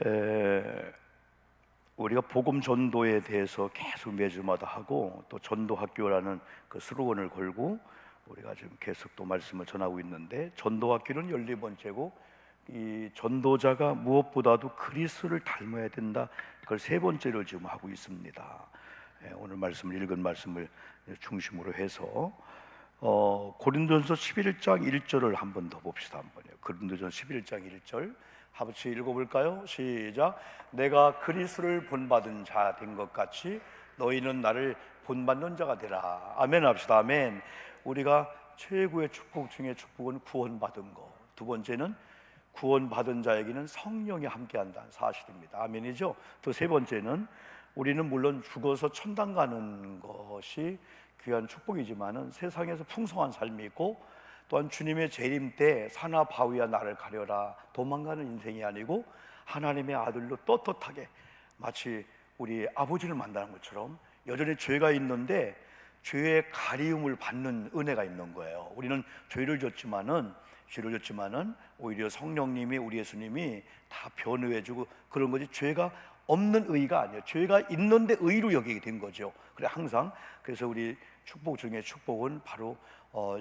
에, 우리가 복음 전도에 대해서 계속 매주마다 하고 또 전도학교라는 그 슬로건을 걸고 우리가 지금 계속 또 말씀을 전하고 있는데, 전도학교는 12번째고 이 전도자가 무엇보다도 그리스도를 닮아야 된다, 그걸 세 번째로 지금 하고 있습니다. 오늘 말씀을 읽은 말씀을 중심으로 해서 고린도전서 11장 1절을 한 번 더 봅시다. 한번요. 고린도전서 11장 1절 같이 읽어볼까요? 시작. 내가 그리스도를 본받은 자 된 것 같이 너희는 나를 본받는 자가 되라. 아멘 합시다. 아멘. 우리가 최고의 축복 중에 축복은 구원받은 거, 두 번째는 구원받은 자에게는 성령이 함께한다는 사실입니다. 아멘이죠. 또 세 번째는 우리는 물론 죽어서 천당 가는 것이 귀한 축복이지만은 세상에서 풍성한 삶이 있고, 또한 주님의 재림 때 산하 바위야 나를 가려라, 도망가는 인생이 아니고 하나님의 아들로 떳떳하게 마치 우리 아버지를 만나는 것처럼 여전히 죄가 있는데 죄의 가리움을 받는 은혜가 있는 거예요. 우리는 죄를 졌지만은 오히려 성령님이, 우리 예수님이 다 변호해주고 그런 거지, 죄가 없는 의가 아니에요. 죄가 있는데 의로 여기게 된 거죠. 그래 항상. 그래서 우리 축복 중에 축복은 바로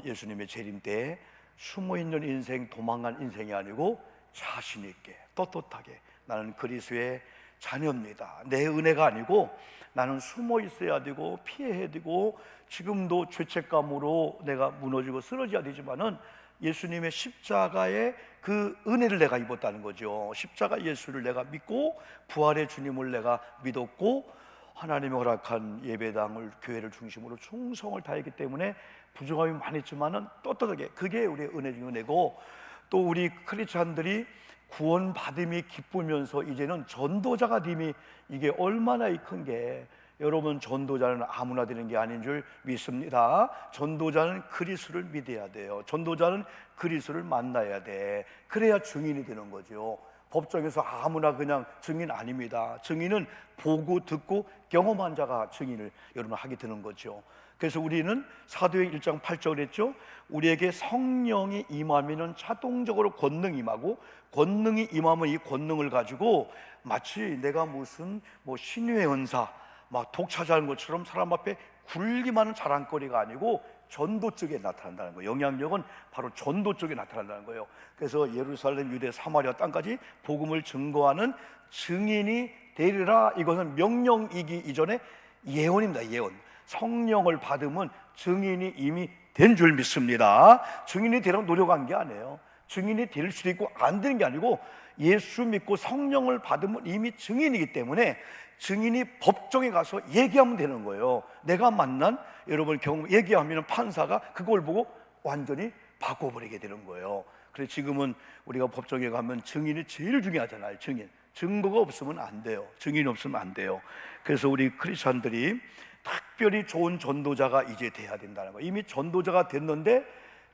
예수님의 재림 때 숨어있는 인생, 도망간 인생이 아니고 자신 있게 떳떳하게 나는 그리스도의 자녀입니다, 내 은혜가 아니고 나는 숨어 있어야 되고 피해야 되고 지금도 죄책감으로 내가 무너지고 쓰러져야 되지만은 예수님의 십자가의 그 은혜를 내가 입었다는 거죠. 십자가 예수를 내가 믿고 부활의 주님을 내가 믿었고 하나님이 허락한 예배당을, 교회를 중심으로 충성을 다했기 때문에 부족함이 많았지만은 떳떳하게, 그게 우리의 은혜 중 은혜고, 또 우리 크리스찬들이 구원받음이 기쁘면서 이제는 전도자가 됨이, 이게 얼마나 큰 게, 여러분 전도자는 아무나 되는 게 아닌 줄 믿습니다. 전도자는 그리스도를 믿어야 돼요. 전도자는 그리스도를 만나야 돼. 그래야 증인이 되는 거죠. 법정에서 아무나 그냥 증인 아닙니다. 증인은 보고 듣고 경험한 자가 증인을 여러분 하게 되는 거죠. 그래서 우리는 사도행 1장 8절 했죠. 우리에게 성령이 임하면은 자동적으로 권능이 임하고, 권능이 임하면 이 권능을 가지고 마치 내가 무슨 신유의 은사, 막 독차지하는 것처럼 사람 앞에 굴기만 하는 자랑거리가 아니고 전도 쪽에 나타난다는 거예요. 영향력은 바로 전도 쪽에 나타난다는 거예요. 그래서 예루살렘, 유대, 사마리아 땅까지 복음을 증거하는 증인이 되리라. 이것은 명령이기 이전에 예언입니다. 예언. 성령을 받으면 증인이 이미 된 줄 믿습니다. 증인이 되려고 노력한 게 아니에요. 증인이 될 수도 있고 안 되는 게 아니고 예수 믿고 성령을 받으면 이미 증인이기 때문에 증인이 법정에 가서 얘기하면 되는 거예요. 내가 만난 여러분 경험 얘기하면 판사가 그걸 보고 완전히 바꿔버리게 되는 거예요. 그래서 지금은 우리가 법정에 가면 증인이 제일 중요하잖아요. 증인. 증거가 없으면 안 돼요. 증인이 없으면 안 돼요. 그래서 우리 크리스찬들이 특별히 좋은 전도자가 이제 돼야 된다는 거예요. 이미 전도자가 됐는데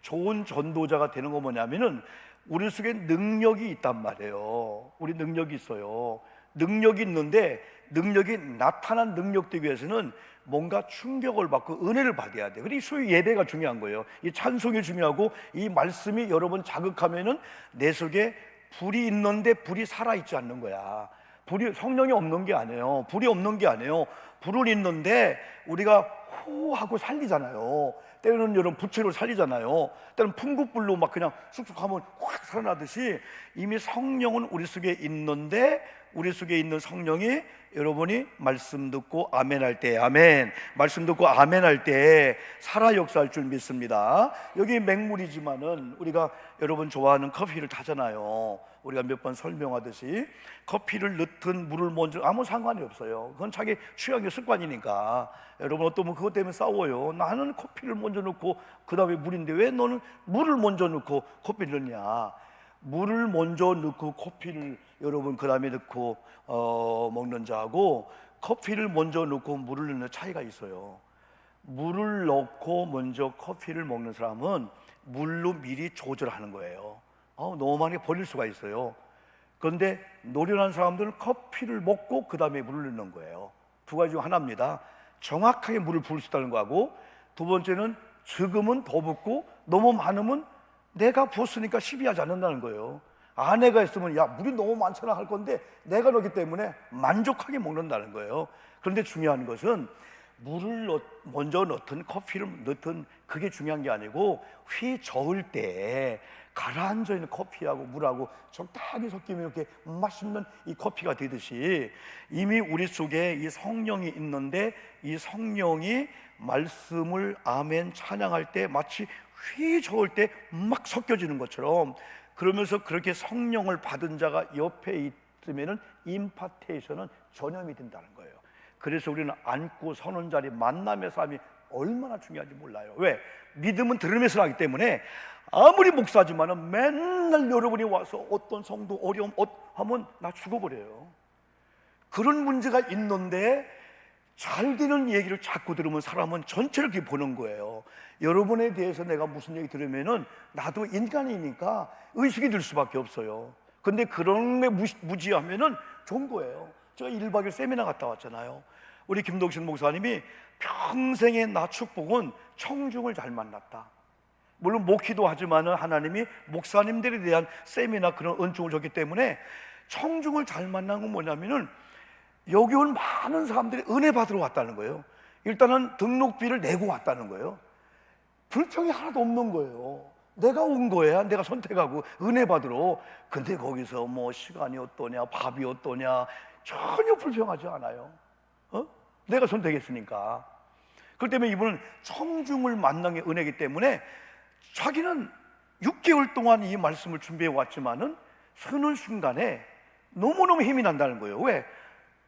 좋은 전도자가 되는 거 뭐냐면은 우리 속에 능력이 있단 말이에요. 우리 능력이 있어요. 능력이 있는데 능력이 나타난 능력되기 위해서는 뭔가 충격을 받고 은혜를 받아야 돼요. 그래서 소위 예배가 중요한 거예요. 이 찬송이 중요하고 이 말씀이 여러분 자극하면은 내 속에 불이 있는데 불이 살아있지 않는 거야. 불이 성령이 없는 게 아니에요. 불이 없는 게 아니에요. 불은 있는데 우리가 호 하고 살리잖아요. 때로는 여러분 부채로 살리잖아요. 때로는 풍국불로 막 그냥 쑥쑥 하면 확 살아나듯이 이미 성령은 우리 속에 있는데, 우리 속에 있는 성령이 여러분이 말씀 듣고 아멘 할 때, 아멘, 말씀 듣고 아멘 할 때 살아 역사할 줄 믿습니다. 여기 맹물이지만은 우리가 여러분 좋아하는 커피를 타잖아요. 우리가 몇 번 설명하듯이 커피를 넣든 물을 먼저 아무 상관이 없어요. 그건 자기 취향의 습관이니까. 여러분 어떤 분 그것 때문에 싸워요. 나는 커피를 먼저 넣고 그 다음에 물인데 왜 너는 물을 먼저 넣고 커피를 넣냐. 물을 먼저 넣고 커피를 여러분 그 다음에 넣고 먹는 자하고 커피를 먼저 넣고 물을 넣는 차이가 있어요. 물을 넣고 먼저 커피를 먹는 사람은 물로 미리 조절하는 거예요. 너무 많이 버릴 수가 있어요. 그런데 노련한 사람들은 커피를 먹고 그 다음에 물을 넣는 거예요. 두 가지 중 하나입니다. 정확하게 물을 부을 수 있다는 거하고, 두 번째는 적으면 더 붓고 너무 많으면 내가 부었으니까 시비하지 않는다는 거예요. 아내가 있으면 야 물이 너무 많잖아 할 건데 내가 넣기 때문에 만족하게 먹는다는 거예요. 그런데 중요한 것은 물을 먼저 넣든 커피를 넣든 그게 중요한 게 아니고 휘 저을 때 가라앉아 있는 커피하고 물하고 적당히 섞이면 이렇게 맛있는 이 커피가 되듯이 이미 우리 속에 이 성령이 있는데 이 성령이 말씀을 아멘 찬양할 때 마치 휘 저을 때 막 섞여지는 것처럼, 그러면서 그렇게 성령을 받은 자가 옆에 있으면은 임파테이션은 전염이 된다는 거예요. 그래서 우리는 앉고 서는 자리 만남의 삶이 얼마나 중요한지 몰라요. 왜? 믿음은 들으면서 하기 때문에 아무리 목사지만은 맨날 여러분이 와서 어떤 성도 어려움 하면 나 죽어버려요. 그런 문제가 있는데 잘 되는 얘기를 자꾸 들으면 사람은 전체를 이렇게 보는 거예요. 여러분에 대해서 내가 무슨 얘기 들으면은 나도 인간이니까 의식이 들 수밖에 없어요. 근데 그런 게 무지하면은 좋은 거예요. 제가 1박 2일 세미나 갔다 왔잖아요. 우리 김동신 목사님이 평생의 나 축복은 청중을 잘 만났다. 물론 목회도 하지만은 하나님이 목사님들에 대한 세미나 그런 은총을 줬기 때문에 청중을 잘 만난 건 뭐냐면은 여기 온 많은 사람들이 은혜 받으러 왔다는 거예요. 일단은 등록비를 내고 왔다는 거예요. 불평이 하나도 없는 거예요. 내가 온 거야. 내가 선택하고 은혜 받으러. 근데 거기서 뭐 시간이 어떠냐, 밥이 어떠냐 전혀 불평하지 않아요. 내가 선택했으니까. 그렇기 때문에 이분은 청중을 만난 게 은혜이기 때문에 자기는 6개월 동안 이 말씀을 준비해 왔지만은 서는 순간에 너무너무 힘이 난다는 거예요. 왜?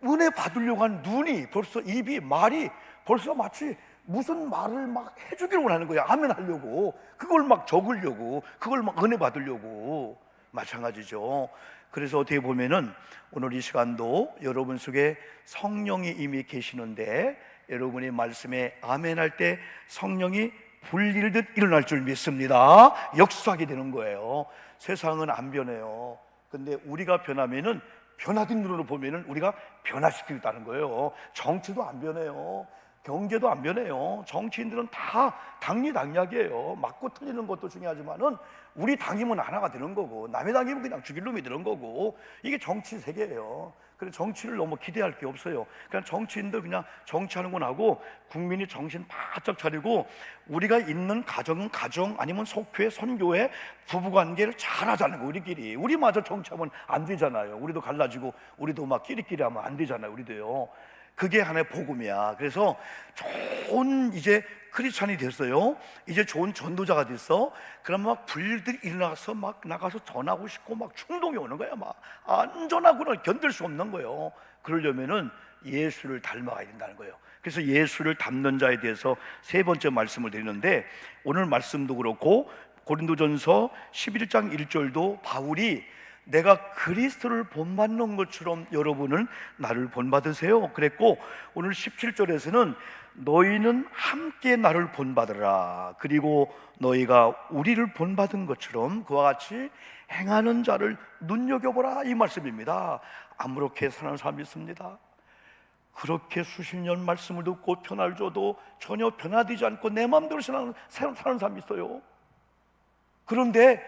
은혜 받으려고 한 눈이 벌써 입이 말이 벌써 마치 무슨 말을 막 해주기를 원하는 거야. 아멘 하려고, 그걸 막 적으려고, 그걸 막 은혜 받으려고. 마찬가지죠. 그래서 어떻게 보면은 오늘 이 시간도 여러분 속에 성령이 이미 계시는데 여러분이 말씀에 아멘 할 때 성령이 불일듯 일어날 줄 믿습니다. 역사하게 되는 거예요. 세상은 안 변해요. 근데 우리가 변하면은 변화된 눈으로 보면은 우리가 변화시키겠다는 거예요. 정치도 안 변해요. 경제도 안 변해요. 정치인들은 다 당리당략이에요. 맞고 틀리는 것도 중요하지만은 우리 당이면 하나가 되는 거고 남의 당이면 그냥 죽일 놈이 되는 거고, 이게 정치 세계예요. 그래서 정치를 너무 기대할 게 없어요. 그냥 정치인들 그냥 정치하는 건 하고 국민이 정신 바짝 차리고 우리가 있는 가정은 가정 아니면 속회 선교회 부부관계를 잘하자는 거. 우리마저 정치하면 안 되잖아요. 우리도 갈라지고 우리도 막 끼리끼리 하면 안 되잖아요. 우리도요. 그게 하나의 복음이야. 그래서 좋은 이제 크리스찬이 됐어요. 이제 좋은 전도자가 됐어. 그러면 막 불들이 일어나서 막 나가서 전하고 싶고 막 충동이 오는 거야. 막 안전하고는 견딜 수 없는 거예요. 그러려면은 예수를 닮아가야 된다는 거예요. 그래서 예수를 닮는 자에 대해서 세 번째 말씀을 드리는데, 오늘 말씀도 그렇고 고린도전서 11장 1절도 바울이 내가 그리스도를 본받는 것처럼 여러분은 나를 본받으세요 그랬고, 오늘 17절에서는 너희는 함께 나를 본받으라. 그리고 너희가 우리를 본받은 것처럼 그와 같이 행하는 자를 눈여겨보라. 이 말씀입니다. 아무렇게 사는 사람이 있습니다. 그렇게 수십 년 말씀을 듣고 편을 줘도 전혀 변화되지 않고 내 마음대로 사는 사람이 있어요. 그런데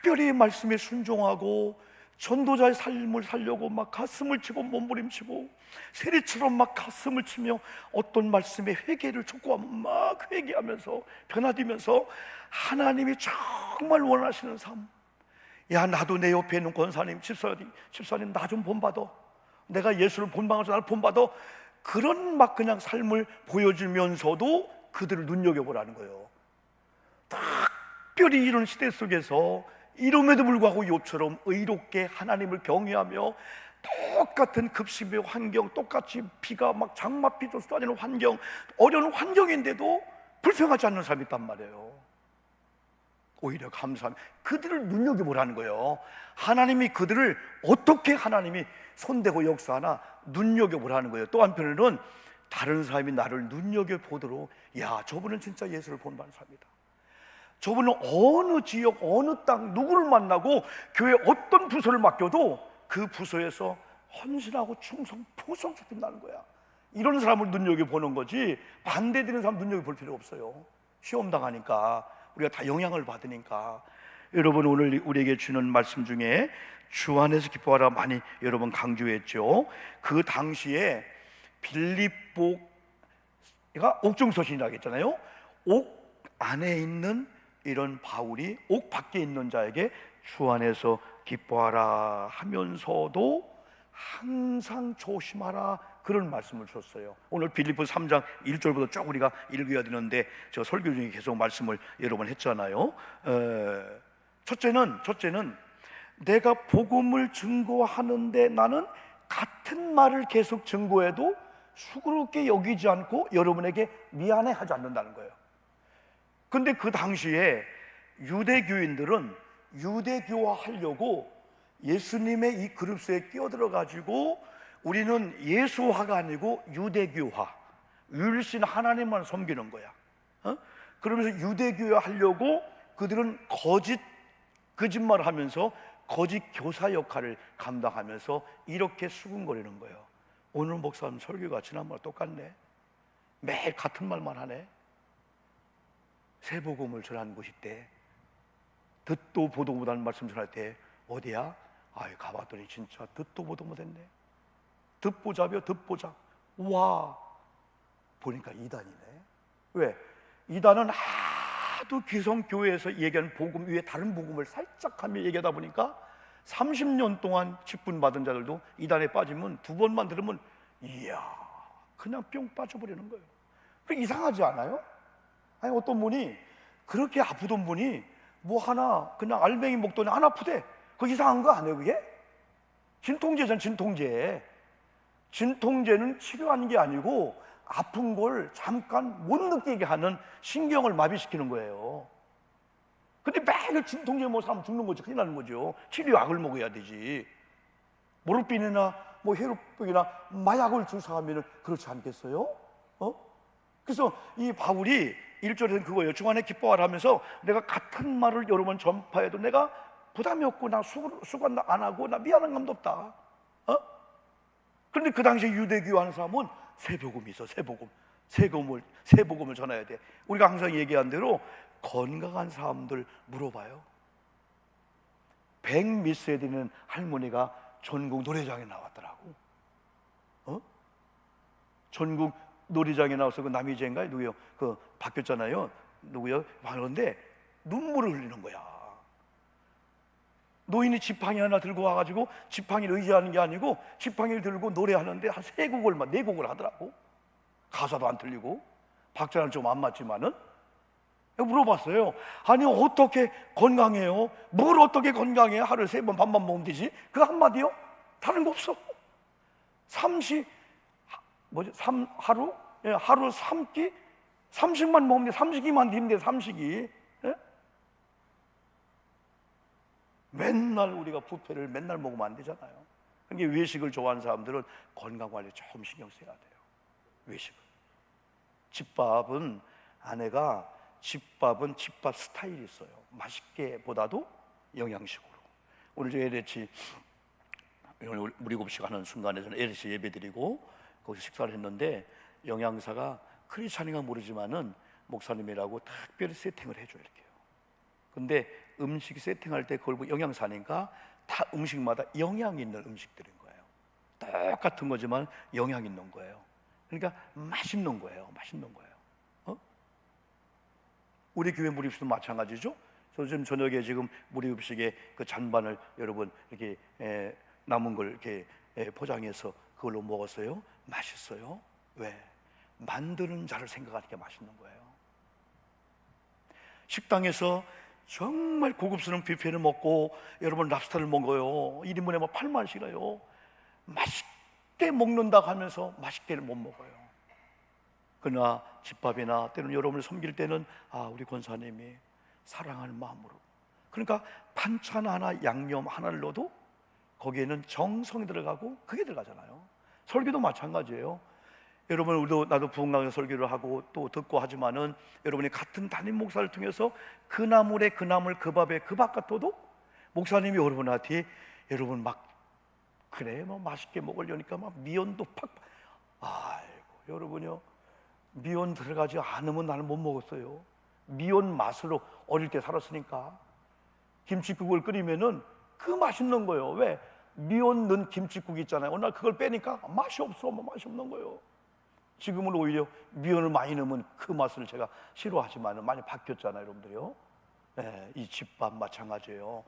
특별히 말씀에 순종하고 전도자의 삶을 살려고 막 가슴을 치고 몸부림치고 세리처럼 막 가슴을 치며 어떤 말씀에 회개를 촉구하면 막 회개하면서 변화되면서 하나님이 정말 원하시는 삶, 야 나도 내 옆에 있는 권사님 집사님 나 좀 본받아, 내가 예수를 본받아서 나를 본받아, 그런 막 그냥 삶을 보여주면서도 그들을 눈여겨보라는 거예요. 특별히 이런 시대 속에서 이름에도 불구하고 욥처럼 의롭게 하나님을 경외하며 똑같은 급식의 환경, 똑같이 비가 막 장맛비도 쏟아지는 환경, 어려운 환경인데도 불평하지 않는 사람이 있단 말이에요. 오히려 감사합니다. 그들을 눈여겨보라는 거예요. 하나님이 그들을 어떻게 하나님이 손대고 역사하나 눈여겨보라는 거예요. 또 한편으로는 다른 사람이 나를 눈여겨보도록, 야 저분은 진짜 예수를 본받는 사람이다, 저분은 어느 지역 어느 땅 누구를 만나고 교회 어떤 부서를 맡겨도 그 부서에서 헌신하고 충성 포성 시킨다는 거야. 이런 사람을 눈여겨보는 거지 반대되는 사람 눈여겨볼 필요 없어요. 시험 당하니까 우리가 다 영향을 받으니까. 여러분, 오늘 우리에게 주는 말씀 중에 주 안에서 기뻐하라 많이 여러분 강조했죠. 그 당시에 빌립보가 옥중서신이라고 했잖아요. 옥 안에 있는 이런 바울이 옥 밖에 있는 자에게 주 안에서 기뻐하라 하면서도 항상 조심하라, 그런 말씀을 줬어요. 오늘 빌립보 3장 1절부터 쭉 우리가 읽어야 되는데 제가 설교 중에 계속 말씀을 여러 번 했잖아요. 첫째는 내가 복음을 증거하는데 나는 같은 말을 계속 증거해도 수고롭게 여기지 않고 여러분에게 미안해하지 않는다는 거예요. 근데 그 당시에 유대교인들은 유대교화하려고 예수님의 이 그룹스에 끼어들어 가지고 우리는 예수화가 아니고 유대교화, 유일신 하나님만 섬기는 거야. 그러면서 유대교화 하려고 그들은 거짓말을 하면서 거짓 교사 역할을 감당하면서 이렇게 수군거리는 거예요. 오늘 목사님 설교가 지난번과 똑같네. 매일 같은 말만 하네. 새복음을 전하는 곳이 있대. 듣도 보도 못하는 말씀 전할 때 어디야? 아이, 가봤더니 진짜 듣도 보도 못했네. 듣보잡이요, 듣보잡. 와, 보니까 이단이네. 왜? 이단은 하도 기성교회에서 얘기하는 복음 위에 다른 복음을 살짝 하며 얘기하다 보니까 30년 동안 직분 받은 자들도 이단에 빠지면 두 번만 들으면 이야, 그냥 뿅 빠져버리는 거예요. 이상하지 않아요? 아니, 어떤 분이 그렇게 아프던 분이 뭐 하나 그냥 알맹이 먹더니 안 아프대. 그거 이상한 거 아니에요? 그게? 진통제잖아. 진통제는 치료하는 게 아니고 아픈 걸 잠깐 못 느끼게 하는 신경을 마비시키는 거예요. 근데 매일 진통제 먹으면 사람 죽는 거지. 큰일 나는 거죠. 치료약을 먹어야 되지. 모르핀이나 뭐 헤로핀이나 마약을 주사하면 그렇지 않겠어요? 그래서 이 바울이 1절에는 그거예요. 주 안에 기뻐하라 하면서 내가 같은 말을 여러 번 전파해도 내가 부담이 없고 나 수고 안 하고 나 미안한 감도 없다. 그런데 그 당시에 유대교 하는 사람은 새복음이 있어. 새복음을 전해야 돼. 우리가 항상 얘기한 대로 건강한 사람들 물어봐요. 100몇 세 되는 할머니가 전국 노래장에 나왔더라고. 전국 노래장에 나와서 그 남이재인가요? 누구요? 그 바뀌었잖아요. 누구요? 그런데 눈물을 흘리는 거야. 노인이 지팡이 하나 들고 와가지고 지팡이를 의지하는 게 아니고 지팡이를 들고 노래하는데 한 3곡을, 4곡을 하더라고. 가사도 안 틀리고 박자는 좀 안 맞지만은. 물어봤어요. 아니, 어떻게 건강해요? 뭘 어떻게 건강해? 하루에 3번 밥만 먹으면 되지? 그 한마디요? 다른 거 없어. 하루 3끼? 삼식만 먹으면 돼. 삼식이만 힘내. 삼식이. 맨날 우리가 뷔페를 맨날 먹으면 안 되잖아요. 그러니까 외식을 좋아하는 사람들은 건강관리 조금 신경 써야 돼요. 외식을. 아내가 집밥은 집밥 스타일이 있어요. 맛있게 보다도 영양식으로. 오늘 저 LH 무리급식 하는 순간에 저는 LH 예배 드리고 거기서 식사를 했는데 영양사가 크리스찬인가 모르지만은 목사님이라고 특별히 세팅을 해줘요. 이렇게요. 근데 음식 세팅할 때 그걸 보고 영양사니까 다 음식마다 영양 있는 음식들인 거예요. 똑같은 거지만 영양 있는 거예요. 그러니까 맛있는 거예요. 우리 교회 무리급식도 마찬가지죠. 그래서 지금 저녁에 지금 무리급식에 그 잔반을 여러분 이렇게 남은 걸 이렇게 포장해서 그걸로 먹었어요. 맛있어요. 왜? 만드는 자를 생각하니까 맛있는 거예요. 식당에서 정말 고급스러운 뷔페를 먹고 여러분 랍스타를 먹어요. 1인분에 뭐 8만 원씩이에요. 맛있게 먹는다고 하면서 맛있게를 못 먹어요. 그러나 집밥이나 때로는 여러분을 섬길 때는 우리 권사님이 사랑하는 마음으로, 그러니까 반찬 하나 양념 하나를 넣어도 거기에는 정성이 들어가고 그게 들어가잖아요. 설교도 마찬가지예요. 여러분, 우리도 나도 부흥강에서 설교를 하고 또 듣고 하지만은 여러분이 같은 담임 목사를 통해서 그 나물에 그 나물, 그 밥에 그 밥 같아도 목사님이 여러분한테 여러분 막 그래 뭐 맛있게 먹으려니까 막 미연도 팍. 아이고 여러분요, 미연 들어가지 않으면 나는 못 먹었어요. 미연 맛으로 어릴 때 살았으니까. 김치국을 끓이면은 그 맛있는 거예요. 왜? 미원 넣은 김치국 있잖아요. 어느 날 그걸 빼니까 맛이 없어. 맛이 없는 거예요. 지금은 오히려 미원을 많이 넣으면 그 맛을 제가 싫어하지만 많이 바뀌었잖아요, 여러분들이요. 네, 이 집밥 마찬가지예요.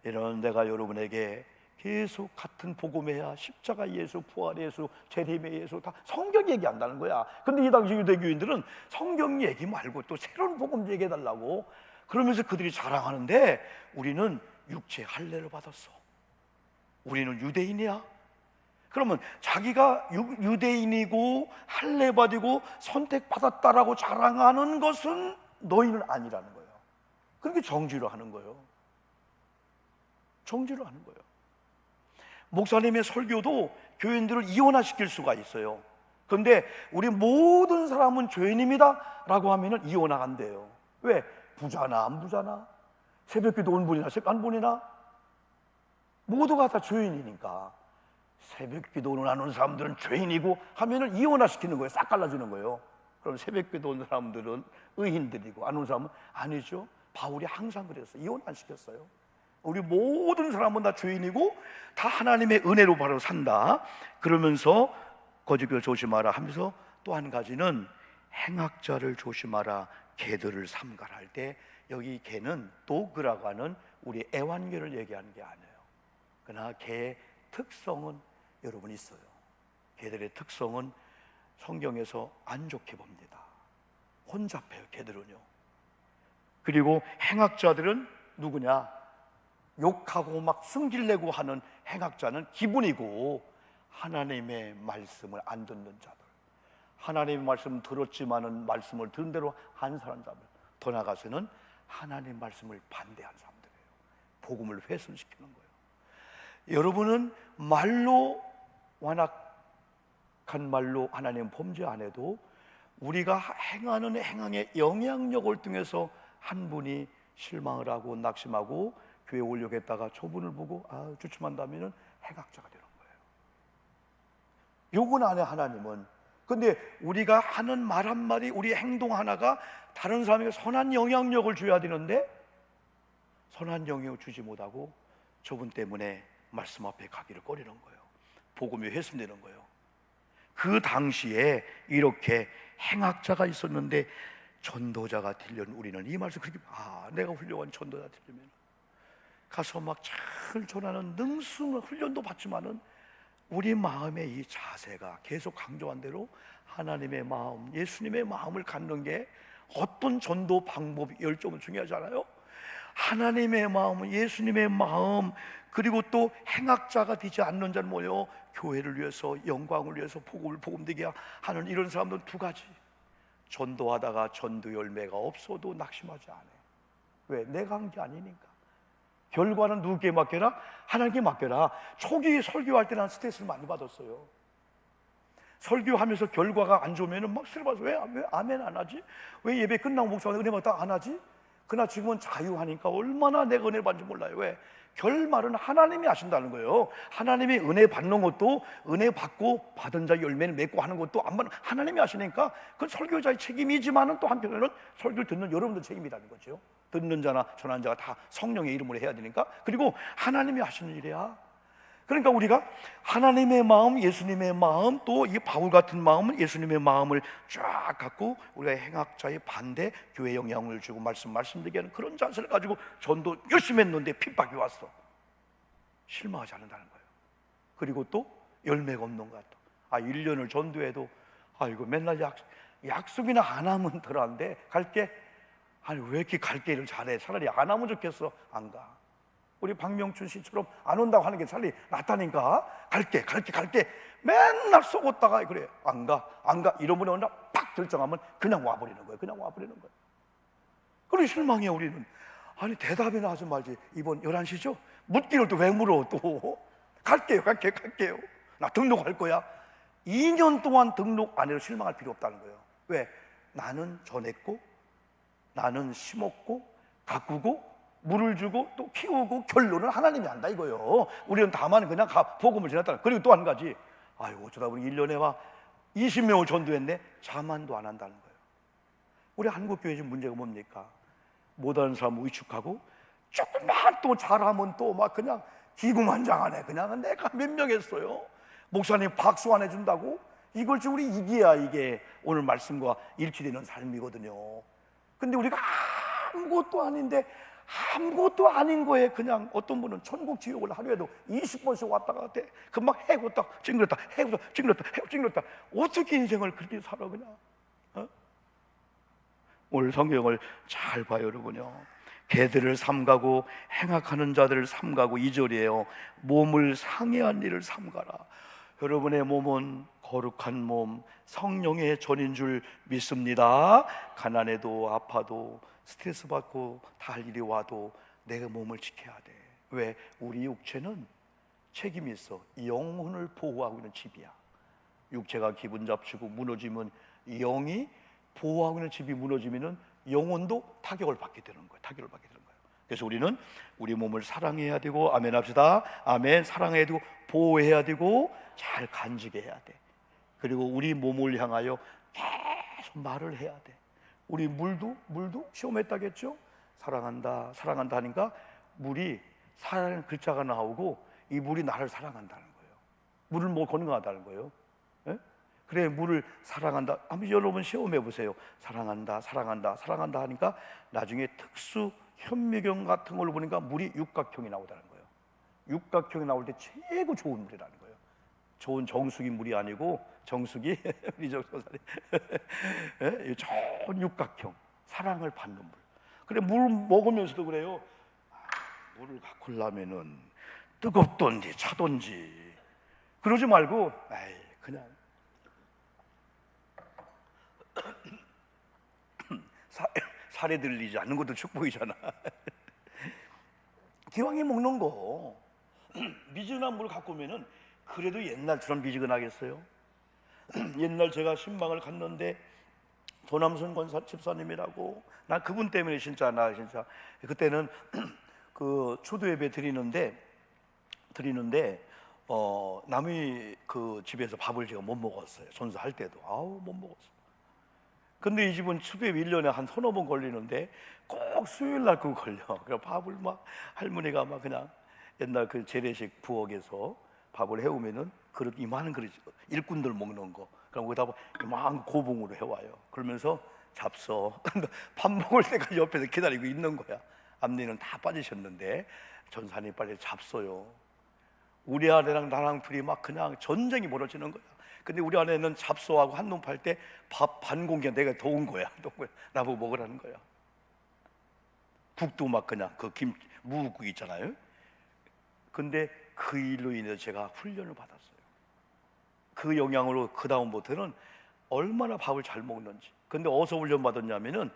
이런 내가 여러분에게 계속 같은 복음해야 십자가 예수, 부활 예수, 재림의 예수 다 성경 얘기한다는 거야. 근데 이 당시 유대교인들은 성경 얘기 말고 또 새로운 복음 얘기해달라고 그러면서 그들이 자랑하는데 우리는 육체 할례를 받았어. 우리는 유대인이야. 그러면 자기가 유대인이고 할례 받고 선택받았다라고 자랑하는 것은 너희는 아니라는 거예요. 그렇게 정죄를 하는 거예요. 정죄를 하는 거예요. 목사님의 설교도 교인들을 이혼화시킬 수가 있어요. 그런데 우리 모든 사람은 죄인입니다 라고 하면 이혼화 안 돼요. 왜? 부자나 안 부자나, 새벽기도 온 분이나 안 분이나 모두가 다 죄인이니까 새벽기도 안 온 사람들은 죄인이고 하면은 이혼화시키는 거예요. 싹 갈라주는 거예요. 그럼 새벽기도 온 사람들은 의인들이고 안 온 사람은 아니죠. 바울이 항상 그랬어요. 이혼 안 시켰어요. 우리 모든 사람은 다 죄인이고 다 하나님의 은혜로 바로 산다. 그러면서 거짓교를 조심하라 하면서 또 한 가지는 행악자를 조심하라. 개들을 삼가할 때 여기 개는 도그라고 하는 우리 애완개를 얘기하는 게 아니에요. 그러나 개의 특성은 여러분 있어요. 개들의 특성은 성경에서 안 좋게 봅니다. 혼잡해요, 개들은요. 그리고 행악자들은 누구냐? 욕하고 막 승질내고 하는 행악자는 기분이고 하나님의 말씀을 안 듣는 자들, 하나님의 말씀 들었지만은 말씀을 들은 대로 안 사는 자들, 더 나아가서는 하나님 말씀을 반대한 사람들이에요. 복음을 훼손시키는 거예요. 여러분은 말로 완악한 말로 하나님 범죄 안 해도 우리가 행하는 행함의 영향력을 통해서 한 분이 실망을 하고 낙심하고 교회 올려겠다가 저분을 보고 주춤한다면 행악자가 되는 거예요. 욕은 안 해 하나님은. 근데 우리가 하는 말 한마디, 우리 행동 하나가 다른 사람에게 선한 영향력을 줘야 되는데 선한 영향을 주지 못하고 저분 때문에 말씀 앞에 가기를 꺼리는 거예요. 복음이 훼손되는 거예요. 그 당시에 이렇게 행악자가 있었는데 전도자가 되려는 우리는 이 말씀 그렇게 내가 훌륭한 전도자 되려면 가서 막 잘 전하는 능수는 훈련도 받지만은 우리 마음의 이 자세가 계속 강조한 대로 하나님의 마음, 예수님의 마음을 갖는 게 어떤 전도 방법, 열정은 중요하잖아요. 하나님의 마음, 예수님의 마음, 그리고 또 행악자가 되지 않는 자는 뭐예요? 교회를 위해서, 영광을 위해서 복음을 복음되게 하는 이런 사람들은 두 가지. 전도하다가 전도 열매가 없어도 낙심하지 않아요. 왜? 내가 한 게 아니니까. 결과는 누구께 맡겨라? 하나님께 맡겨라. 초기 설교할 때 난 스트레스를 많이 받았어요. 설교하면서 결과가 안 좋으면 막 스트레스 받아서 왜 아멘 안 하지? 왜 예배 끝나고 목사가 은혜 받다 안 하지? 그러나 지금은 자유하니까 얼마나 내가 은혜 받는지 몰라요. 왜? 결말은 하나님이 하신다는 거예요. 하나님이 은혜 받는 것도 은혜 받고 받은 자 열매를 맺고 하는 것도 하나님이 하시니까 그건 설교자의 책임이지만은 또 한편으로는 설교를 듣는 여러분들 책임이라는 거죠. 듣는 자나 전하는 자가 다 성령의 이름으로 해야 되니까. 그리고 하나님이 하시는 일이야. 그러니까 우리가 하나님의 마음, 예수님의 마음, 또 이 바울 같은 마음은 예수님의 마음을 쫙 갖고 우리가 행악자의 반대, 교회 영향을 주고 말씀드리게 하는 그런 자세를 가지고 전도 열심히 했는데 핍박이 왔어. 실망하지 않는다는 거예요. 그리고 또 열매가 없는 것 같아. 1년을 전도해도 이거 맨날 약속이나 안 하면 덜한데 갈게. 왜 이렇게 갈 길을 잘해? 차라리 안 하면 좋겠어. 안 가. 우리 박명춘 씨처럼 안 온다고 하는 게 차라리 낫다니까. 갈게 맨날 쏘고다가 그래. 안 가 이러면 온다 팍 결정하면 그냥 와버리는 거예요. 그리고 실망해. 우리는 대답이나 하지 말지. 이번 11시죠? 묻기를 또 왜 물어? 또 갈게요. 나 등록할 거야. 2년 동안 등록 안 해도 실망할 필요 없다는 거예요. 왜? 나는 전했고, 나는 심었고, 가꾸고, 물을 주고 또 키우고, 결론은 하나님이 한다 이거예요. 우리는 다만 그냥 복음을 전했다. 그리고 또 한 가지, 어쩌다 보니 1년에 막 20명을 전도했네. 자만도 안 한다는 거예요. 우리 한국교회 지금 문제가 뭡니까? 못하는 사람 위축하고 조금만 또 잘하면 또 막 그냥 기구만장하네. 그냥 내가 몇 명 했어요. 목사님 박수 안 해준다고? 이걸 지금 우리 이겨야 이게 오늘 말씀과 일치되는 삶이거든요. 근데 우리가 아무것도 아닌데 아무것도 아닌 거에 그냥 어떤 분은 천국 지옥을 하루에도 20번씩 왔다 갔다 해. 금방 해고다 찡그렸다 해고다 찡그렸다 해고 찡그렸다. 어떻게 인생을 그렇게 살아 그냥? 오늘 성경을 잘 봐요 여러분요. 개들을 삼가고 행악하는 자들을 삼가고 2절이에요. 몸을 상해한 일을 삼가라. 여러분의 몸은 거룩한 몸, 성령의 전인 줄 믿습니다. 가난해도 아파도 스트레스 받고 다 할 일이 와도 내가 몸을 지켜야 돼. 왜? 우리 육체는 책임이 있어. 영혼을 보호하고 있는 집이야. 육체가 기분 잡치고 무너지면 영이 보호하고 있는 집이 무너지면은 영혼도 타격을 받게 되는 거예요. 타격을 받게 되는 거예요. 그래서 우리는 우리 몸을 사랑해야 되고, 아멘 합시다. 아멘. 사랑해야 되고 보호해야 되고 잘 간직해야 돼. 그리고 우리 몸을 향하여 계속 말을 해야 돼. 우리 물도 시험했다겠죠? 사랑한다 사랑한다 하니까 물이 사랑하는 글자가 나오고 이 물이 나를 사랑한다는 거예요. 물을 뭐 건강하다는 거예요. 예? 그래 물을 사랑한다. 한번 여러분 시험해 보세요. 사랑한다 사랑한다 사랑한다 하니까 나중에 특수 현미경 같은 걸로 보니까 물이 육각형이 나오다는 거예요. 육각형이 나올 때 최고 좋은 물이라는 거예요. 좋은 정수기 물이 아니고 정수기 우리 정수사리 좋은 육각형 사랑을 받는 물. 그래 물 먹으면서도 그래요. 물을 갖고 오려면은 뜨겁던지 차던지 그러지 말고 그냥 살에 들리지 않는 것도 축복이잖아. 기왕에 먹는 거 미지근한 물 갖고 오면은 그래도 옛날처럼 미지근하겠어요? 옛날 제가 신방을 갔는데 조남순 권사 집사님이라고 나 그분 때문에 진짜 그때는 그 초도 예배 드리는데 남의 그 집에서 밥을 제가 못 먹었어요. 전수할 때도 못 먹었어요. 근데 이 집은 초도 예배 1년에 한 서너 번 걸리는데 꼭 수요일 날 그거 걸려. 그래서 밥을 막 할머니가 막 그냥 옛날 그 재래식 부엌에서 밥을 해오면은 그릇 이만한 그릇 일꾼들 먹는 거 그럼 거기다 이만한 고봉으로 해와요. 그러면서 잡숴. 밥 먹을 때까지 옆에서 기다리고 있는 거야. 앞니는 다 빠지셨는데 전사님 빨리 잡숴요. 우리 아내랑 나랑 둘이 막 그냥 전쟁이 벌어지는 거야. 근데 우리 아내는 잡숴하고 한눈 팔 때 밥 반 공기가 내가 더운 거야. 나보고 먹으라는 거야. 국도 막 그냥 그 무국 있잖아요. 근데 그 일로 인해서 제가 훈련을 받았어요. 그 영향으로 그 다음부터는 얼마나 밥을 잘 먹는지. 근데 어디서 훈련 받았냐면은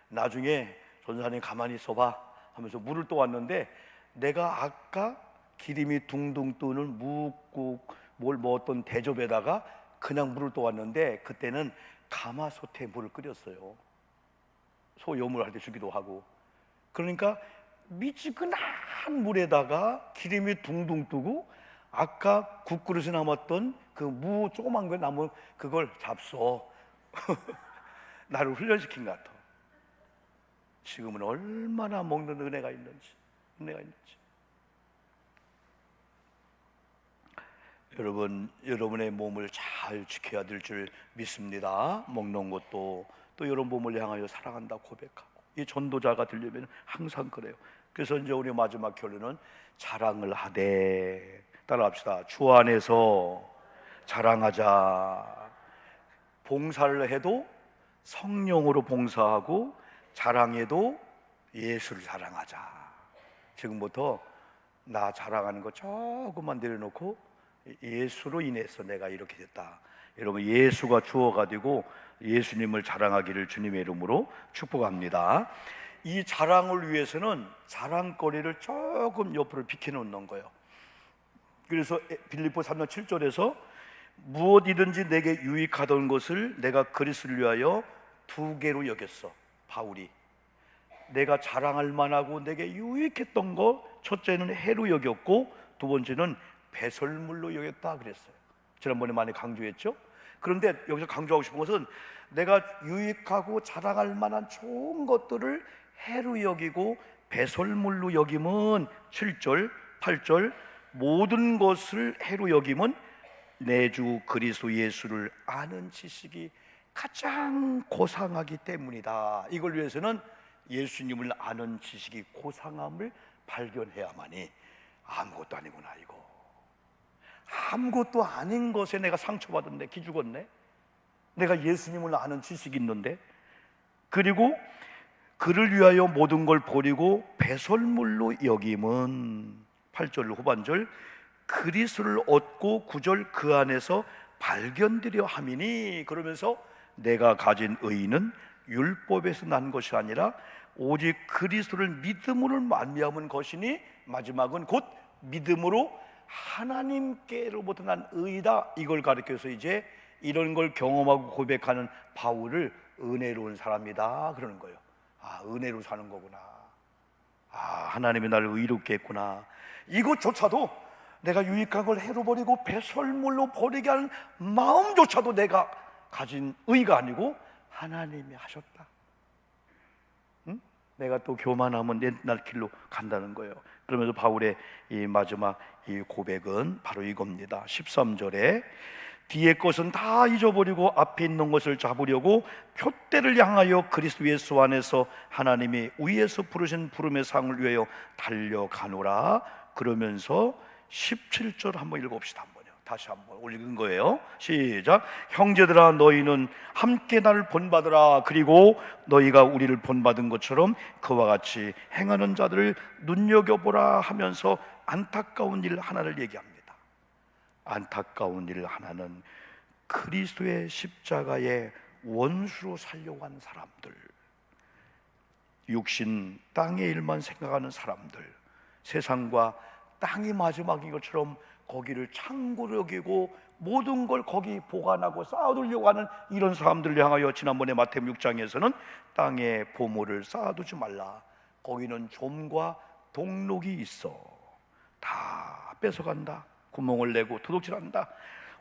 나중에 전사님 가만히 있어봐 하면서 물을 떠왔는데 내가 아까 기름이 둥둥 뜨는 묵국 뭐 어떤 대접에다가 그냥 물을 떠왔는데 그때는 가마솥에 물을 끓였어요. 소 요물할 때 주기도 하고. 그러니까 미지근한 물에다가 기름이 둥둥 뜨고 아까 국그릇에 남았던 그 무 조그만 거 남은 그걸 잡숴. 나를 훈련시킨 것 같아. 지금은 얼마나 먹는 은혜가 있는지. 여러분, 여러분의 몸을 잘 지켜야 될 줄 믿습니다. 먹는 것도 또 여러분 몸을 향하여 사랑한다 고백하고 이 전도자가 되려면 항상 그래요. 그래서 이제 우리 마지막 결론은 자랑을 하되 따라합시다. 주 안에서 자랑하자. 봉사를 해도 성령으로 봉사하고 자랑해도 예수를 자랑하자. 지금부터 나 자랑하는 거 조금만 내려놓고 예수로 인해서 내가 이렇게 됐다. 여러분 예수가 주어가 되고 예수님을 자랑하기를 주님의 이름으로 축복합니다. 이 자랑을 위해서는 자랑거리를 조금 옆으로 비켜놓는 거예요. 그래서 빌립보 3장 7절에서 무엇이든지 내게 유익하던 것을 내가 그리스도를 위하여 두 개로 여겼어. 바울이 내가 자랑할 만하고 내게 유익했던 거 첫째는 해로 여겼고 두 번째는 배설물로 여겼다 그랬어요. 지난번에 많이 강조했죠. 그런데 여기서 강조하고 싶은 것은 내가 유익하고 자랑할 만한 좋은 것들을 해로 여기고 배설물로 여김은 7절 8절 모든 것을 해로 여김은 내 주 그리스도 예수를 아는 지식이 가장 고상하기 때문이다. 이걸 위해서는 예수님을 아는 지식이 고상함을 발견해야만이 아무것도 아니구나. 이거 아무것도 아닌 것에 내가 상처받았네, 기죽었네. 내가 예수님을 아는 지식이 있는데, 그리고 그를 위하여 모든 걸 버리고 배설물로 여김은 8절 후반절 그리스도를 얻고 9절 그 안에서 발견되려 함이니, 그러면서 내가 가진 의는 율법에서 난 것이 아니라 오직 그리스도를 믿음으로 말미암은 것이니, 마지막은 곧 믿음으로 하나님께로부터 난 의다. 이걸 가르쳐서 이제 이런 걸 경험하고 고백하는 바울을 은혜로운 사람이다 그러는 거예요. 아, 은혜로 사는 거구나. 아, 하나님이 나를 의롭게 했구나. 이것조차도 내가 유익한 걸 해로 버리고 배설물로 버리게 하는 마음조차도 내가 가진 의가 아니고 하나님이 하셨다. 응? 내가 또 교만하면 옛날 길로 간다는 거예요. 그러면서 바울의 이 마지막 이 고백은 바로 이겁니다. 13절에 뒤의 것은 다 잊어버리고 앞에 있는 것을 잡으려고 표대를 향하여 그리스도 예수 안에서 하나님이 위에서 부르신 부름의 상을 위하여 달려가노라. 그러면서 17절 한번 읽어봅시다. 한번요. 다시 한번 읽은 거예요. 시작. 형제들아 너희는 함께 나를 본받으라. 그리고 너희가 우리를 본받은 것처럼 그와 같이 행하는 자들을 눈여겨보라 하면서 안타까운 일 하나를 얘기합니다. 안타까운 일 하나는 그리스도의 십자가의 원수로 살려고 하는 사람들, 육신 땅의 일만 생각하는 사람들, 세상과 땅이 마지막인 것처럼 거기를 창고로 여기고 모든 걸 거기 보관하고 쌓아두려고 하는 이런 사람들을 향하여 지난번에 마태복음 6장에서는 땅에 보물을 쌓아두지 말라. 거기는 좀과 동록이 있어. 다 뺏어간다. 구멍을 내고 도둑질한다.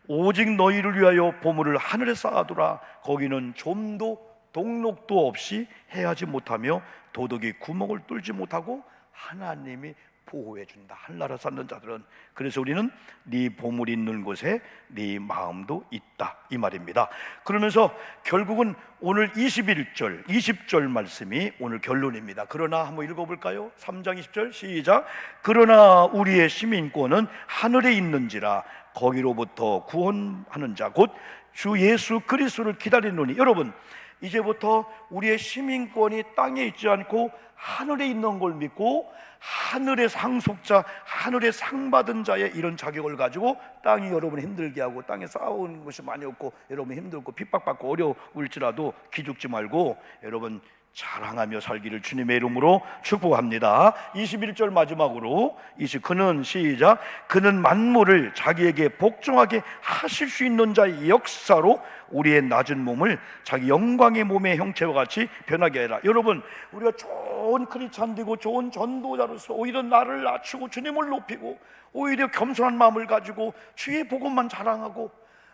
오직 너희를 위하여 보물을 하늘에 쌓아두라. 거기는 좀도 동록도 없이 해하지 못하며 도둑이 구멍을 뚫지 못하고 하나님이 보호해 준다. 하늘나라 사는 자들은. 그래서 우리는 네 보물이 있는 곳에 네 마음도 있다, 이 말입니다. 그러면서 결국은 오늘 21절 20절 말씀이 오늘 결론입니다. 그러나 한번 읽어볼까요? 3장 20절 시작. 그러나 우리의 시민권은 하늘에 있는지라 거기로부터 구원하는 자 곧 주 예수 그리스도를 기다리노니. 여러분, 이제부터 우리의 시민권이 땅에 있지 않고 하늘에 있는 걸 믿고 하늘의 상속자, 하늘의 상 받은 자의 이런 자격을 가지고 땅이 여러분 힘들게 하고 땅에 싸우는 것이 많이 없고 여러분 힘들고 핍박받고 어려울지라도 기죽지 말고 여러분 자랑하며 살기를 주님의 이름으로 축복합니다. 21절 마지막으로 그는 시작. 그는 만물을 자기에게 복종하게 하실 수 있는 자의 역사로 우리의 낮은 몸을 자기 영광의 몸의 형체와 같이 변하게 해라. 여러분, 우리가 좋은 크리스찬 되고 좋은 전도자로서 오히려 나를 낮추고 주님을 높이고 오히려 겸손한 마음을 가지고 주의 복음만 자랑하고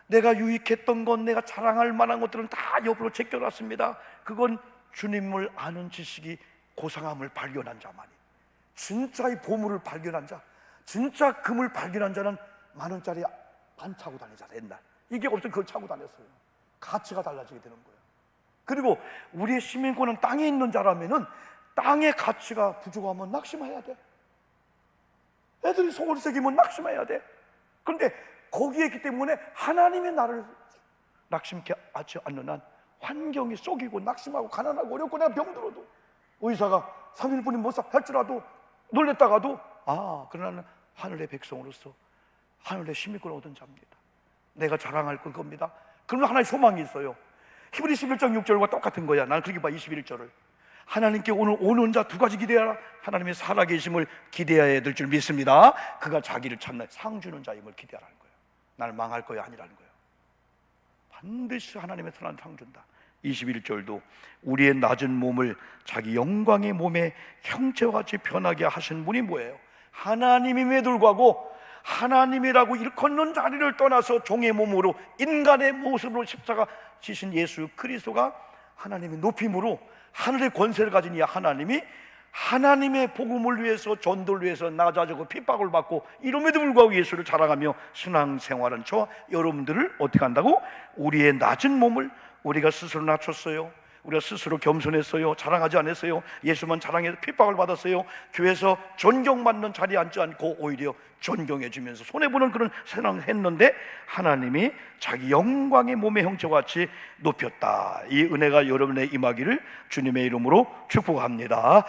내가 유익했던 것, 내가 자랑할 만한 것들은 다 옆으로 제껴놨습니다. 그건 주님을 아는 지식이 고상함을 발견한 자만이, 진짜의 보물을 발견한 자, 진짜 금을 발견한 자는 만 원짜리 안 차고 다니잖아. 옛날 이게 없으면 그걸 차고 다녔어요. 가치가 달라지게 되는 거예요. 그리고 우리의 시민권은 땅에 있는 자라면은 땅의 가치가 부족하면 낙심해야 돼. 애들이 속을 새기면 낙심해야 돼. 그런데 거기에 있기 때문에 하나님이 나를 낙심케 하지 않는 한 환경이 속이고 낙심하고 가난하고 어렵고 내가 병들어도 의사가 3일분이 못 할지라도 놀랬다가도 그러나 하늘의 백성으로서 하늘의 시민권을 얻은 자입니다. 내가 자랑할 건 겁니다. 그러면 하나의 소망이 있어요. 히브리 11장 6절과 똑같은 거야. 나는 그렇게 봐. 21절을 하나님께 오늘 오는 자 두 가지 기대하라. 하나님의 살아계심을 기대해야 될 줄 믿습니다. 그가 자기를 찾는 상 주는 자임을 기대하라는 거예요. 나는 망할 거야 아니라는 거예요. 반드시 하나님의 선한 상 준다. 21절도 우리의 낮은 몸을 자기 영광의 몸의 형체와 같이 변하게 하신 분이 뭐예요? 하나님임에도 불구하고 하나님이라고 일컫는 자리를 떠나서 종의 몸으로 인간의 모습으로 십자가 지신 예수 그리스도가 하나님의 높임으로 하늘의 권세를 가진 이 하나님이 하나님의 복음을 위해서, 전도를 위해서 나가자고 핍박을 받고 이름에도 불구하고 예수를 자랑하며 신앙생활한 저 여러분들을 어떻게 한다고? 우리의 낮은 몸을 우리가 스스로 낮췄어요. 우리가 스스로 겸손했어요. 자랑하지 않았어요. 예수만 자랑해서 핍박을 받았어요. 교회에서 존경받는 자리에 앉지 않고 오히려 존경해 주면서 손해보는 그런 생활을 했는데 하나님이 자기 영광의 몸의 형체와 같이 높였다. 이 은혜가 여러분의 임하기를 주님의 이름으로 축복합니다.